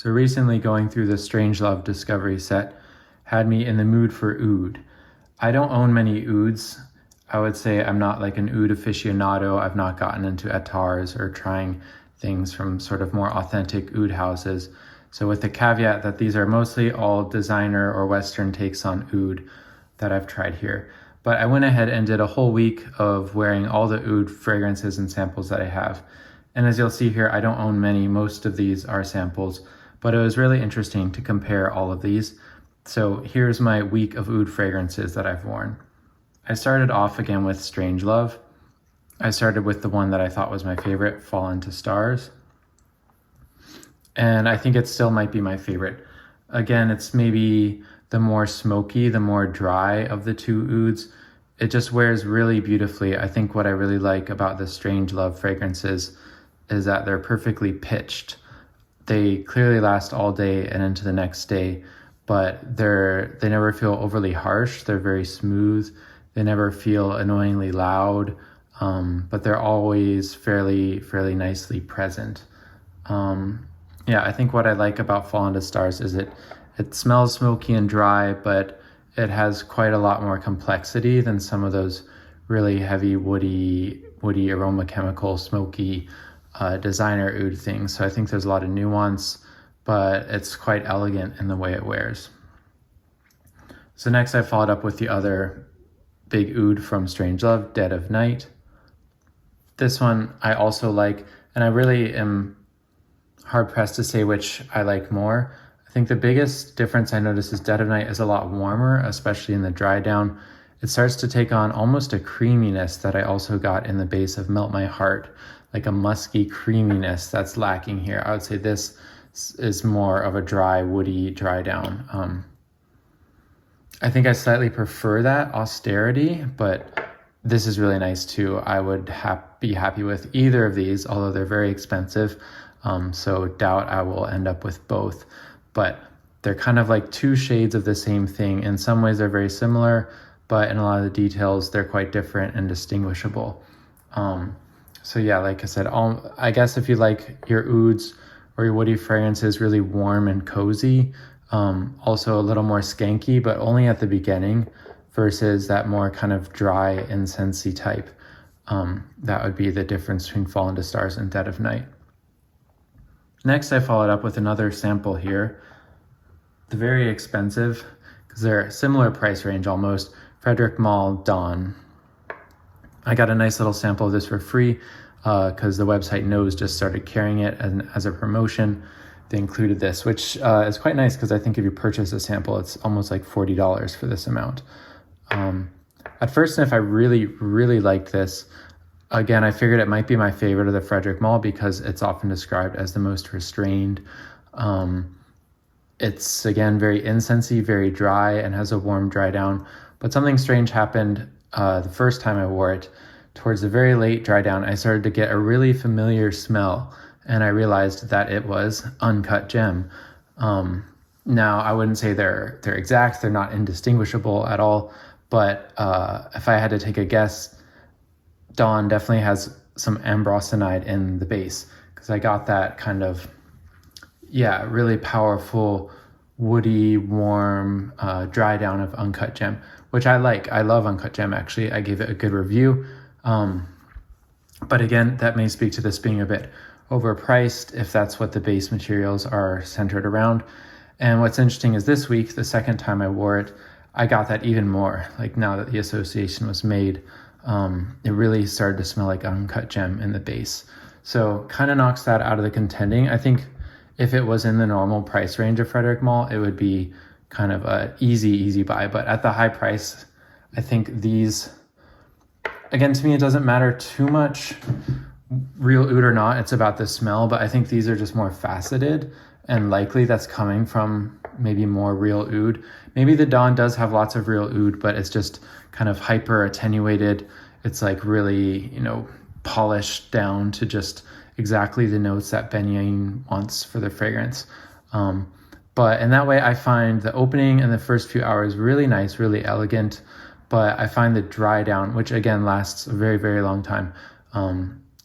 So recently going through the Strangelove Discovery set had me in the mood for oud. I don't own many ouds. I would say I'm not like an oud aficionado. I've not gotten into atars or trying things from sort of more authentic oud houses. So with the caveat that these are mostly all designer or Western takes on oud that I've tried here. But I went ahead and did a whole week of wearing all the oud fragrances and samples that I have. And as you'll see here, I don't own many. Most of these are samples, but it was really interesting to compare all of these. So here's my week of oud fragrances that I've worn. I started off again with Strangelove. I started with the one that I thought was my favorite, Fall Into Stars. And I think it still might be my favorite. Again, it's maybe the more smoky, the more dry of the two ouds. It just wears really beautifully. I think what I really like about the Strangelove fragrances is that they're perfectly pitched. They clearly last all day and into the next day, but they never feel overly harsh. They're very smooth. They never feel annoyingly loud, but they're always fairly nicely present. Yeah, I think what I like about Fall Into Stars is it smells smoky and dry, but it has quite a lot more complexity than some of those really heavy woody aroma chemical smoky designer oud things. So I think there's a lot of nuance, but it's quite elegant in the way it wears. So next I followed up with the other big oud from Strangelove, Dead of Night. This one I also like, and I really am hard pressed to say which I like more. I think the biggest difference I notice is Dead of Night is a lot warmer, especially in the dry down. It starts to take on almost a creaminess that I also got in the base of Melt My Heart, like a musky creaminess that's lacking here. I would say this is more of a dry, woody dry down. I think I slightly prefer that austerity, but this is really nice too. I would be happy with either of these, although they're very expensive. So doubt I will end up with both, but they're kind of like two shades of the same thing. In some ways they're very similar, but in a lot of the details, they're quite different and distinguishable. So yeah, like I said, I guess if you like your ouds or your woody fragrances really warm and cozy, also a little more skanky, but only at the beginning versus that more kind of dry, incensey type. That would be the difference between Fall Into Stars and Dead of Night. Next, I followed up with another sample here. The very expensive, because they're similar price range almost, Frederic Malle Dawn. I got a nice little sample of this for free because the website Knows just started carrying it as a promotion. They included this, which is quite nice because I think if you purchase a sample, it's almost like $40 for this amount. At first sniff, I really liked this. Again, I figured it might be my favorite of the Frederic Malle because it's often described as the most restrained. It's, again, very incensey, very dry, and has a warm dry down. But something strange happened the first time I wore it. Towards the very late dry down, I started to get a really familiar smell, and I realized that it was Uncut Gem. Now, I wouldn't say they're exact, they're not indistinguishable at all, but if I had to take a guess, Dawn definitely has some ambrosinide in the base because I got that kind of, really powerful, woody, warm, dry down of Uncut Gem, which I like. I love Uncut Gem, actually. I gave it a good review. But again, that may speak to this being a bit overpriced if that's what the base materials are centered around. And what's interesting is this week, the second time I wore it, I got that even more. Like now that the association was made, it really started to smell like Uncut Gem in the base. So kind of knocks that out of the contending. I think if it was in the normal price range of Frederic Malle, it would be kind of a easy buy. But at the high price, I think these, again, to me, it doesn't matter too much, real oud or not. It's about the smell, but I think these are just more faceted, and likely that's coming from maybe more real oud. Maybe the Dawn does have lots of real oud, but it's just kind of hyper attenuated. It's like really, polished down to just exactly the notes that Benyain wants for the fragrance. But in that way, I find the opening and the first few hours really nice, really elegant. But I find the dry down, which again lasts a very long time,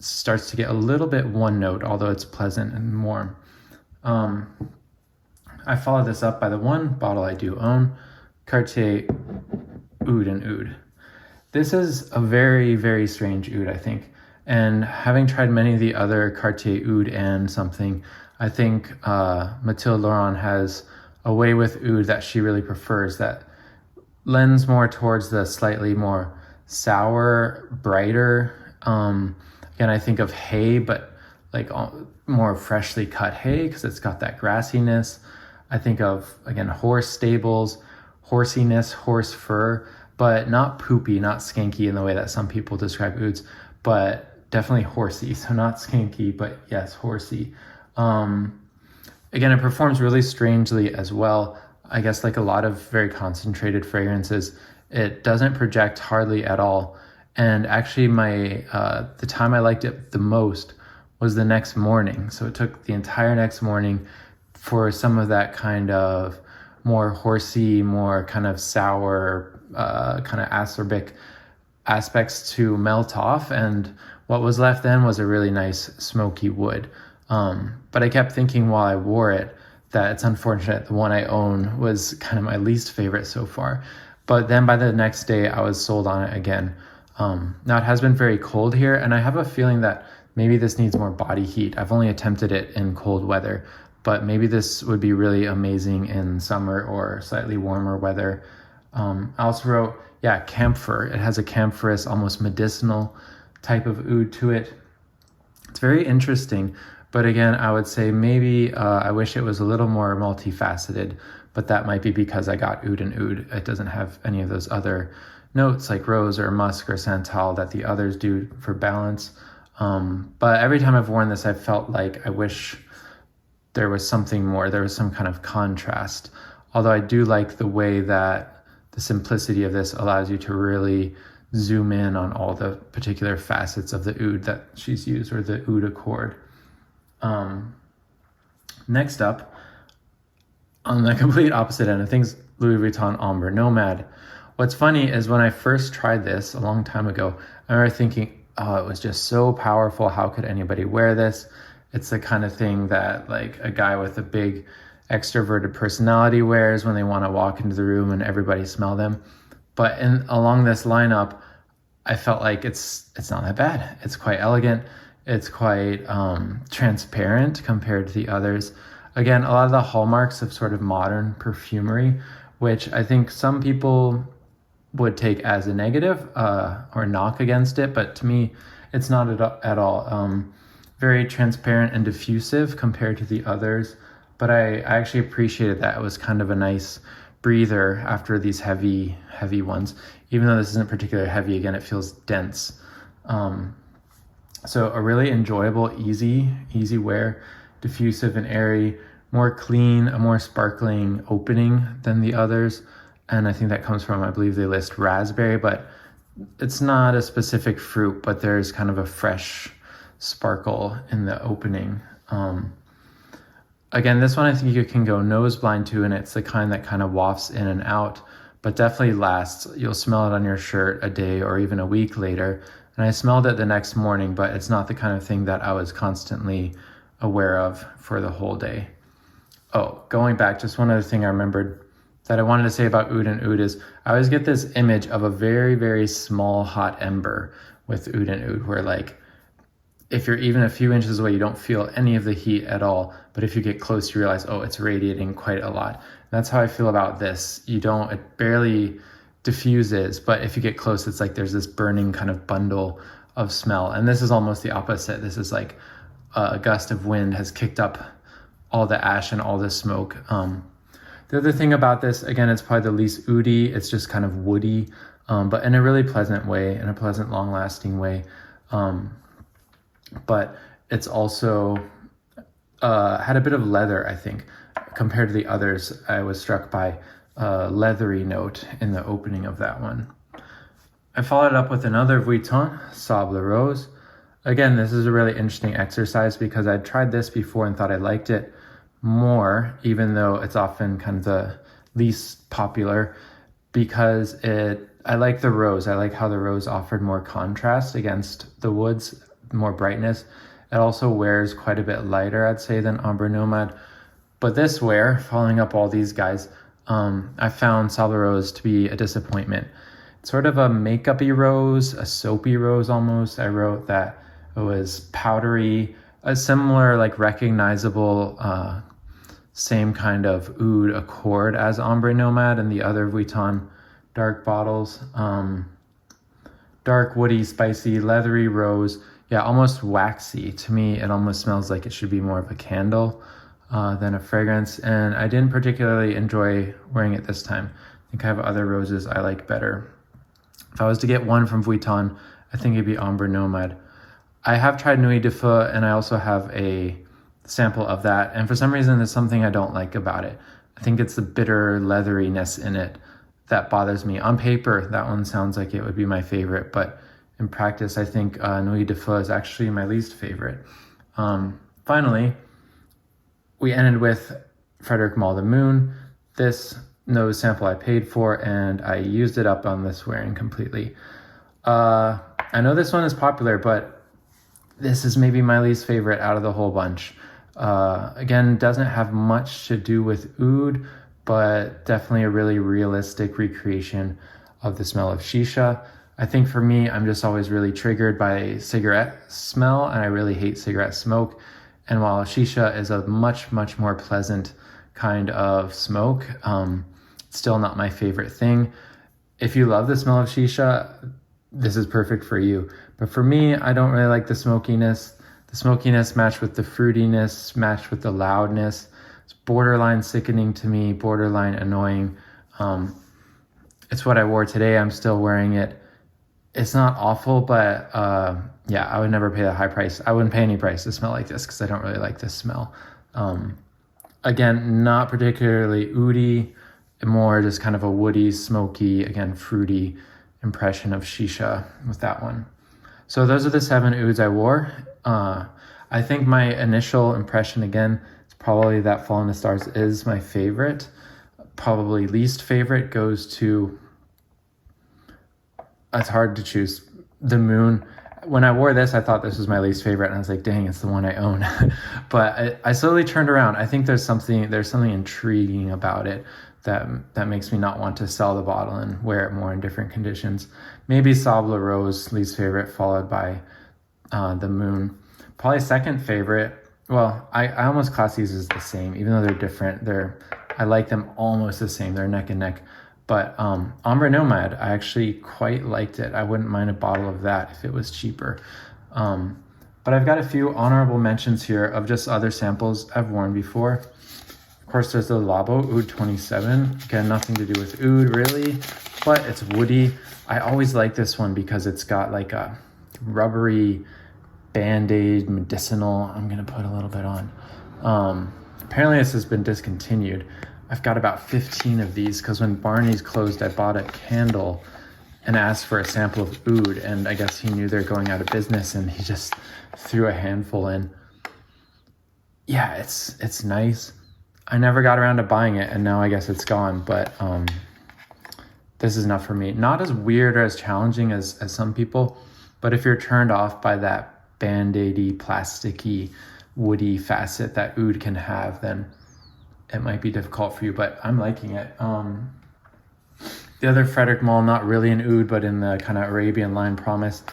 starts to get a little bit one note, although it's pleasant and warm. I followed this up by the one bottle I do own, Cartier Oud and Oud. This is a very, very strange oud, I think. And having tried many of the other Cartier Oud and something, I think Mathilde Laurent has a way with oud that she really prefers that lends more towards the slightly more sour, brighter. Again, I think of hay, but like more freshly cut hay because it's got that grassiness. I think of, again, horse stables, horsiness, horse fur, but not poopy, not skanky in the way that some people describe ouds, but definitely horsey. So not skanky, but yes, horsey. Again, it performs really strangely as well. I guess like a lot of very concentrated fragrances, it doesn't project hardly at all. And actually the time I liked it the most was the next morning. So it took the entire next morning for some of that kind of more horsey, more kind of sour, kind of acerbic aspects to melt off. And what was left then was a really nice smoky wood. But I kept thinking while I wore it that it's unfortunate the one I own was kind of my least favorite so far. But then by the next day, I was sold on it again. Now it has been very cold here, and I have a feeling that maybe this needs more body heat. I've only attempted it in cold weather, but maybe this would be really amazing in summer or slightly warmer weather. I also wrote, camphor. It has a camphorous, almost medicinal type of oud to it. It's very interesting, but again, I would say maybe I wish it was a little more multifaceted, but that might be because I got Oud and Oud. It doesn't have any of those other notes like rose or musk or santal that the others do for balance. But every time I've worn this, I've felt like I wish there was something more. There was some kind of contrast. Although I do like the way that the simplicity of this allows you to really zoom in on all the particular facets of the oud that she's used, or the oud accord. Next up, on the complete opposite end of things, Louis Vuitton Ombre Nomade. What's funny is when I first tried this a long time ago, I remember thinking, oh, it was just so powerful. How could anybody wear this? It's the kind of thing that like a guy with a big extroverted personality wears when they want to walk into the room and everybody smell them. But along this lineup, I felt like it's not that bad. It's quite elegant. It's quite transparent compared to the others. Again, a lot of the hallmarks of sort of modern perfumery, which I think some people would take as a negative or knock against it, but to me, it's not at all. Very transparent and diffusive compared to the others, but I actually appreciated that. It was kind of a nice breather after these heavy ones. Even though this isn't particularly heavy, again, it feels dense. So a really enjoyable, easy wear, diffusive and airy, more clean, a more sparkling opening than the others. And I think that comes from, I believe they list raspberry, but it's not a specific fruit, but there's kind of a fresh sparkle in the opening. Again, this one I think you can go nose blind to, and it's the kind that kind of wafts in and out, but definitely lasts. You'll smell it on your shirt a day or even a week later. And I smelled it the next morning, but it's not the kind of thing that I was constantly aware of for the whole day. Oh, going back, just one other thing I remembered that I wanted to say about Oud and Oud is I always get this image of a very, very small hot ember with Oud and Oud, where like if you're even a few inches away, you don't feel any of the heat at all. But if you get close, you realize, oh, it's radiating quite a lot. And that's how I feel about this. It barely diffuses, but if you get close, it's like there's this burning kind of bundle of smell. And this is almost the opposite. This is like a gust of wind has kicked up all the ash and all the smoke. The other thing about this, again, it's probably the least oudy. It's just kind of woody, but in a really pleasant way, in a pleasant, long-lasting way. But it's also had a bit of leather, I think. Compared to the others, I was struck by a leathery note in the opening of that one. I followed up with another Vuitton, Sables Rose. Again, this is a really interesting exercise because I'd tried this before and thought I liked it more, even though it's often kind of the least popular, because I like the rose. I like how the rose offered more contrast against the woods, more brightness. It also wears quite a bit lighter, I'd say, than Ombre Nomade. But this wear, following up all these guys, I found Sables Rose to be a disappointment. It's sort of a makeup-y rose, a soapy rose almost. I wrote that it was powdery, a similar, like, recognizable, same kind of oud accord as Ombre Nomade and the other Vuitton dark bottles. Dark, woody, spicy, leathery rose. Yeah, almost waxy. To me, it almost smells like it should be more of a candle than a fragrance. And I didn't particularly enjoy wearing it this time. I think I have other roses I like better. If I was to get one from Vuitton, I think it'd be Ombre Nomade. I have tried Nuit de Feu, and I also have a sample of that. And for some reason, there's something I don't like about it. I think it's the bitter leatheriness in it that bothers me. On paper, that one sounds like it would be my favorite, but in practice, I think Nuit de Feu is actually my least favorite. Finally, we ended with Frederic Malle the Moon. This nose sample I paid for, and I used it up on this wearing completely. I know this one is popular, but this is maybe my least favorite out of the whole bunch. Again, doesn't have much to do with oud, but definitely a really realistic recreation of the smell of shisha. I think for me, I'm just always really triggered by cigarette smell, and I really hate cigarette smoke. And while shisha is a much, much more pleasant kind of smoke, it's still not my favorite thing. If you love the smell of shisha, this is perfect for you. But for me, I don't really like the smokiness. The smokiness matched with the fruitiness, matched with the loudness. It's borderline sickening to me, borderline annoying. It's what I wore today. I'm still wearing it. It's not awful, but yeah, I would never pay a high price. I wouldn't pay any price to smell like this because I don't really like this smell. Again, not particularly oudy, more just kind of a woody, smoky, again, fruity impression of shisha with that one. So those are the 7 ouds I wore. I think my initial impression, again, is probably that Fall in the Stars is my favorite. Probably least favorite goes to, it's hard to choose, the Moon. When I wore this, I thought this was my least favorite, and I was like, dang, it's the one I own. But I slowly turned around. I think there's something intriguing about it that makes me not want to sell the bottle and wear it more in different conditions. Maybe Sables Rose, least favorite, followed by the Moon. Probably second favorite. Well, I almost class these as the same, even though they're different. I like them almost the same. They're neck and neck. But Ombre Nomade, I actually quite liked it. I wouldn't mind a bottle of that if it was cheaper. But I've got a few honorable mentions here of just other samples I've worn before. Of course, there's the Labo Oud 27. Again, nothing to do with oud really, but it's woody. I always like this one because it's got like a rubbery Band-Aid medicinal. I'm gonna put a little bit on. Apparently this has been discontinued. I've got about 15 of these because when Barney's closed, I bought a candle and asked for a sample of oud, and I guess he knew they're going out of business and he just threw a handful in. Yeah, it's nice. I never got around to buying it, and now I guess it's gone, but this is enough for me. Not as weird or as challenging as some people, but if you're turned off by that Band-Aid-y, plasticky, woody facet that oud can have, then it might be difficult for you, but I'm liking it. The other Frederic Malle, not really an oud, but in the kind of Arabian line Promise.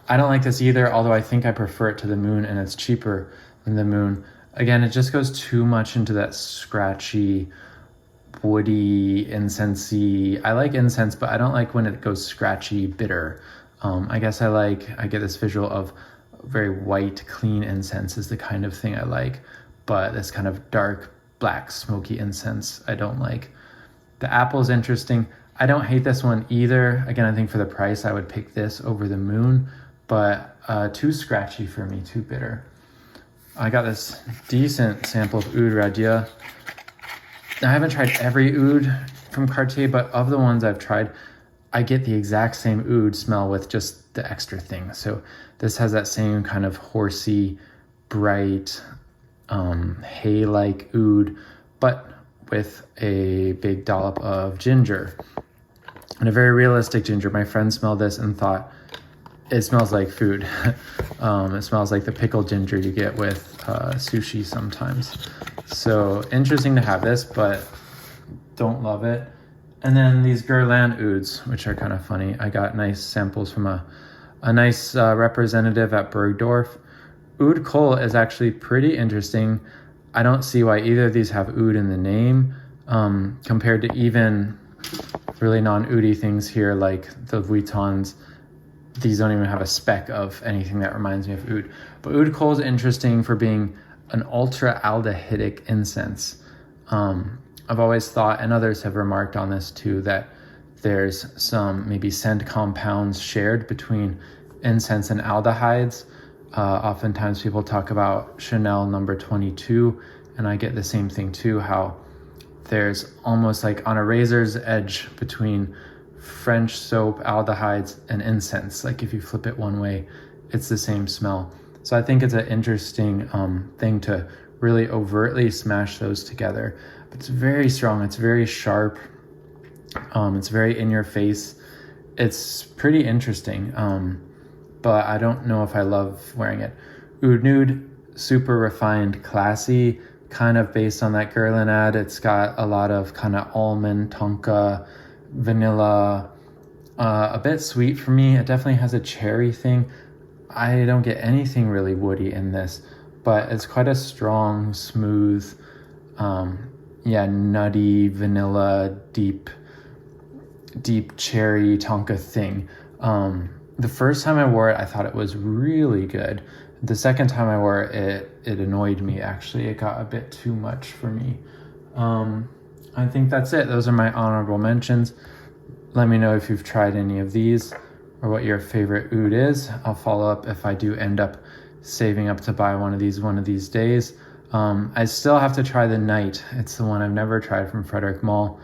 I don't like this either, although I think I prefer it to the Moon, and it's cheaper than the Moon. Again, it just goes too much into that scratchy, woody, incensey. I like incense, but I don't like when it goes scratchy, bitter. I guess I get this visual of very white, clean incense is the kind of thing I like, but this kind of dark, black, smoky incense I don't like. The apple is interesting. I don't hate this one either. Again, I think for the price, I would pick this over the Moon, but too scratchy for me, too bitter. I got this decent sample of Oud Radieux. I haven't tried every oud from Cartier, but of the ones I've tried, I get the exact same oud smell with just the extra thing. So this has that same kind of horsey, bright, hay-like oud, but with a big dollop of ginger. And a very realistic ginger. My friend smelled this and thought, it smells like food. It smells like the pickled ginger you get with sushi sometimes. So interesting to have this, but don't love it. And then these Guerlain Ouds, which are kind of funny. I got nice samples from a nice representative at Bergdorf. Oud Khol is actually pretty interesting. I don't see why either of these have oud in the name, compared to even really non-oudy things here like the Vuittons. These don't even have a speck of anything that reminds me of oud. But Oud Khol is interesting for being an ultra-aldehydic incense. I've always thought, and others have remarked on this too, that there's some maybe scent compounds shared between incense and aldehydes. Oftentimes people talk about Chanel number 22, and I get the same thing too, how there's almost like on a razor's edge between French soap, aldehydes, and incense. Like if you flip it one way, it's the same smell. So I think it's an interesting thing to really overtly smash those together. But it's very strong, it's very sharp, it's very in your face. It's pretty interesting, but I don't know if I love wearing it. Oud Nude, super refined, classy, kind of based on that Guerlain ad. It's got a lot of kind of almond, tonka, vanilla, a bit sweet for me. It definitely has a cherry thing. I don't get anything really woody in this, but it's quite a strong, smooth, nutty, vanilla, deep cherry tonka thing. The first time I wore it, I thought it was really good. The second time I wore it, it annoyed me, actually. It got a bit too much for me. I think that's it. Those are my honorable mentions. Let me know if you've tried any of these or what your favorite oud is. I'll follow up if I do end up saving up to buy one of these days. I still have to try the Night. It's the one I've never tried from Frederic Malle.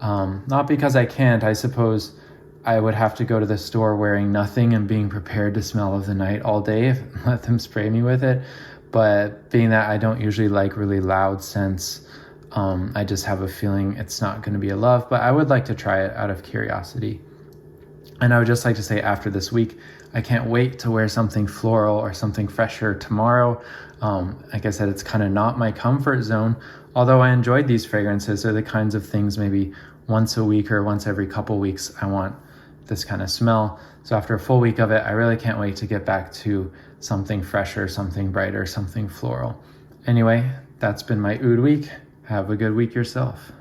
Not because I can't. I suppose I would have to go to the store wearing nothing and being prepared to smell of the night all day and let them spray me with it. But being that I don't usually like really loud scents, I just have a feeling it's not going to be a love, but I would like to try it out of curiosity. And I would just like to say, after this week, I can't wait to wear something floral or something fresher tomorrow. Like I said, it's kind of not my comfort zone, although I enjoyed these fragrances. They're the kinds of things maybe once a week or once every couple weeks I want this kind of smell. So after a full week of it, I really can't wait to get back to something fresher, something brighter, something floral. Anyway, that's been my oud week. Have a good week yourself.